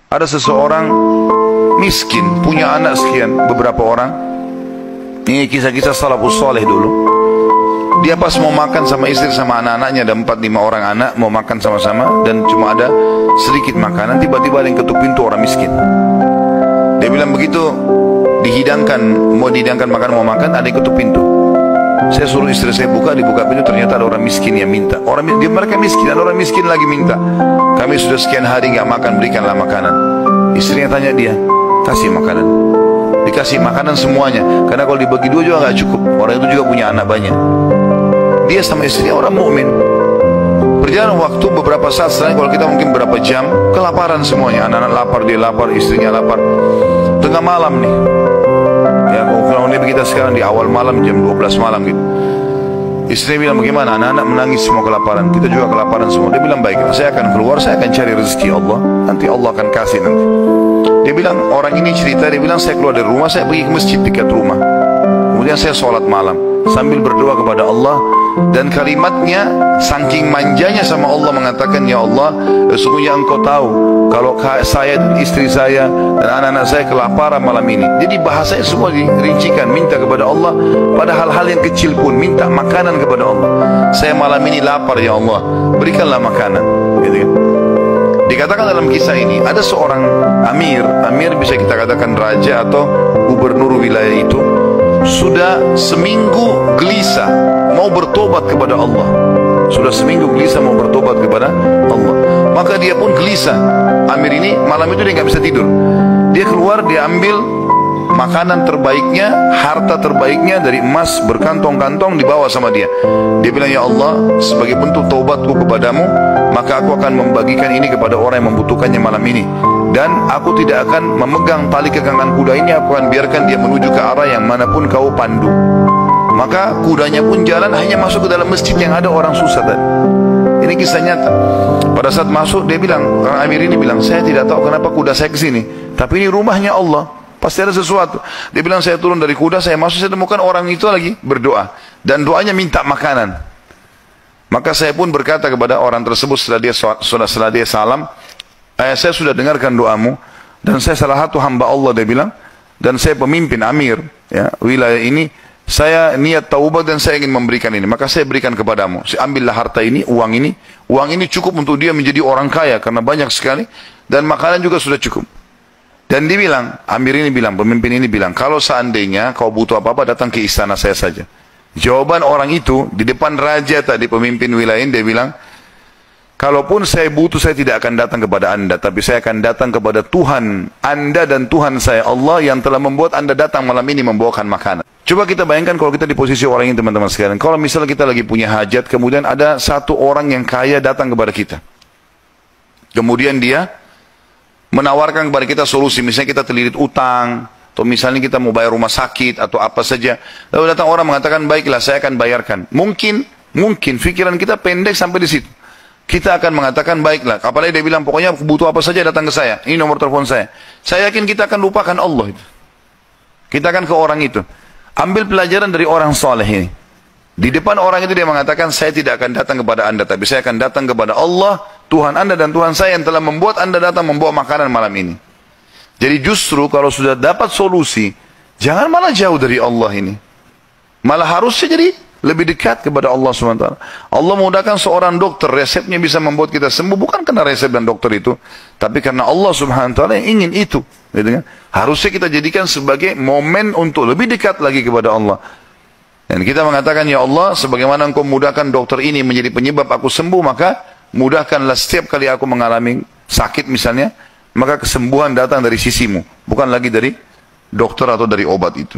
Ada seseorang miskin, punya anak sekian, beberapa orang. Ini kisah-kisah salafus saleh dulu. Dia pas mau makan sama istri sama anak-anaknya, ada 4-5 orang anak, mau makan sama-sama, dan cuma ada sedikit makanan, tiba-tiba ada yang ketuk pintu, orang miskin. Dia bilang begitu dihidangkan, mau dihidangkan makan, mau makan, ada yang ketuk pintu. Saya suruh istri saya buka, dibuka pintu, ternyata ada orang miskin yang minta. Mereka miskin, ada orang miskin lagi minta. Kami sudah sekian hari nggak makan, berikanlah makanan. Istrinya tanya dia, kasih makanan. Dikasih makanan semuanya, karena kalau dibagi dua juga nggak cukup. Orang itu juga punya anak banyak. Dia sama istrinya orang mukmin. Berjalan waktu beberapa saat setelahnya, kalau kita mungkin berapa jam, kelaparan semuanya. Anak-anak lapar, dia lapar, istrinya lapar. Tengah malam nih, ya kalau kita sekarang di awal malam jam 12 malam gitu. Istrinya bilang, bagaimana? Anak-anak menangis semua kelaparan, kita juga kelaparan semua. Dia bilang, baik, saya akan keluar, saya akan cari rezeki Allah, nanti Allah akan kasih nanti. Dia bilang, orang ini cerita, dia bilang, saya keluar dari rumah, saya pergi ke masjid dekat rumah. Kemudian saya sholat malam sambil berdoa kepada Allah, dan kalimatnya saking manjanya sama Allah mengatakan, ya Allah, sesungguhnya Engkau tahu kalau saya dan istri saya dan anak-anak saya kelaparan malam ini. Jadi bahasanya semua dirincikan, minta kepada Allah pada hal-hal yang kecil pun, minta makanan kepada Allah. Saya malam ini lapar ya Allah, berikanlah makanan, gitu kan. Dikatakan dalam kisah ini ada seorang amir bisa kita katakan raja atau gubernur wilayah itu, sudah seminggu gelisah mau bertobat kepada Allah. Sudah seminggu gelisah mau bertobat kepada Allah. Maka dia pun gelisah. Amir ini malam itu dia nggak bisa tidur. Dia keluar, dia ambil makanan terbaiknya, harta terbaiknya dari emas berkantong-kantong dibawa sama dia. Dia bilang, ya Allah, sebagai bentuk taubatku kepadamu, maka aku akan membagikan ini kepada orang yang membutuhkannya malam ini. Dan aku tidak akan memegang tali kekangan kuda ini, aku akan biarkan dia menuju ke arah yang manapun kau pandu. Maka kudanya pun jalan, hanya masuk ke dalam masjid yang ada orang susah tadi. Ini kisah nyata. Pada saat masuk, dia bilang, orang amir ini bilang, saya tidak tahu kenapa kuda saya ke sini, tapi ini rumahnya Allah, pasti ada sesuatu. Dia bilang, saya turun dari kuda, saya masuk, saya temukan orang itu lagi berdoa, dan doanya minta makanan. Maka saya pun berkata kepada orang tersebut setelah dia salam, saya sudah dengarkan doamu, dan saya salah satu hamba Allah, dia bilang, dan saya pemimpin amir ya, wilayah ini. Saya niat taubat dan saya ingin memberikan ini, maka saya berikan kepadamu. Ambillah harta ini, uang ini cukup untuk dia menjadi orang kaya karena banyak sekali, dan makanan juga sudah cukup. Dan dia bilang, amir ini bilang, pemimpin ini bilang, kalau seandainya kau butuh apa-apa, datang ke istana saya saja. Jawaban orang itu di depan raja tadi, pemimpin wilayah, dia bilang, kalaupun saya butuh, saya tidak akan datang kepada anda, tapi saya akan datang kepada Tuhan anda dan Tuhan saya Allah yang telah membuat anda datang malam ini membawakan makanan. Coba kita bayangkan kalau kita di posisi orang ini, teman-teman sekalian. Kalau misalnya kita lagi punya hajat, kemudian ada satu orang yang kaya datang kepada kita. Kemudian dia menawarkan kepada kita solusi, misalnya kita terlilit utang, atau misalnya kita mau bayar rumah sakit, atau apa saja. Lalu datang orang mengatakan, baiklah saya akan bayarkan. Mungkin pikiran kita pendek sampai di situ. Kita akan mengatakan, baiklah. Apalagi dia bilang, pokoknya butuh apa saja datang ke saya. Ini nomor telepon saya. Saya yakin kita akan lupakan Allah itu. Kita akan ke orang itu. Ambil pelajaran dari orang soleh ini. Di depan orang itu dia mengatakan, saya tidak akan datang kepada anda, tapi saya akan datang kepada Allah, Tuhan anda dan Tuhan saya yang telah membuat anda datang membawa makanan malam ini. Jadi justru kalau sudah dapat solusi, jangan malah jauh dari Allah ini. Malah harusnya jadi lebih dekat kepada Allah SWT. Allah mudahkan seorang dokter, resepnya bisa membuat kita sembuh, bukan karena resep dan dokter itu, tapi karena Allah SWT yang ingin itu. Gitu kan? Harusnya kita jadikan sebagai momen untuk lebih dekat lagi kepada Allah. Dan kita mengatakan, ya Allah, sebagaimana Engkau mudahkan dokter ini menjadi penyebab aku sembuh, maka mudahkanlah setiap kali aku mengalami sakit misalnya, maka kesembuhan datang dari sisimu, bukan lagi dari dokter atau dari obat itu.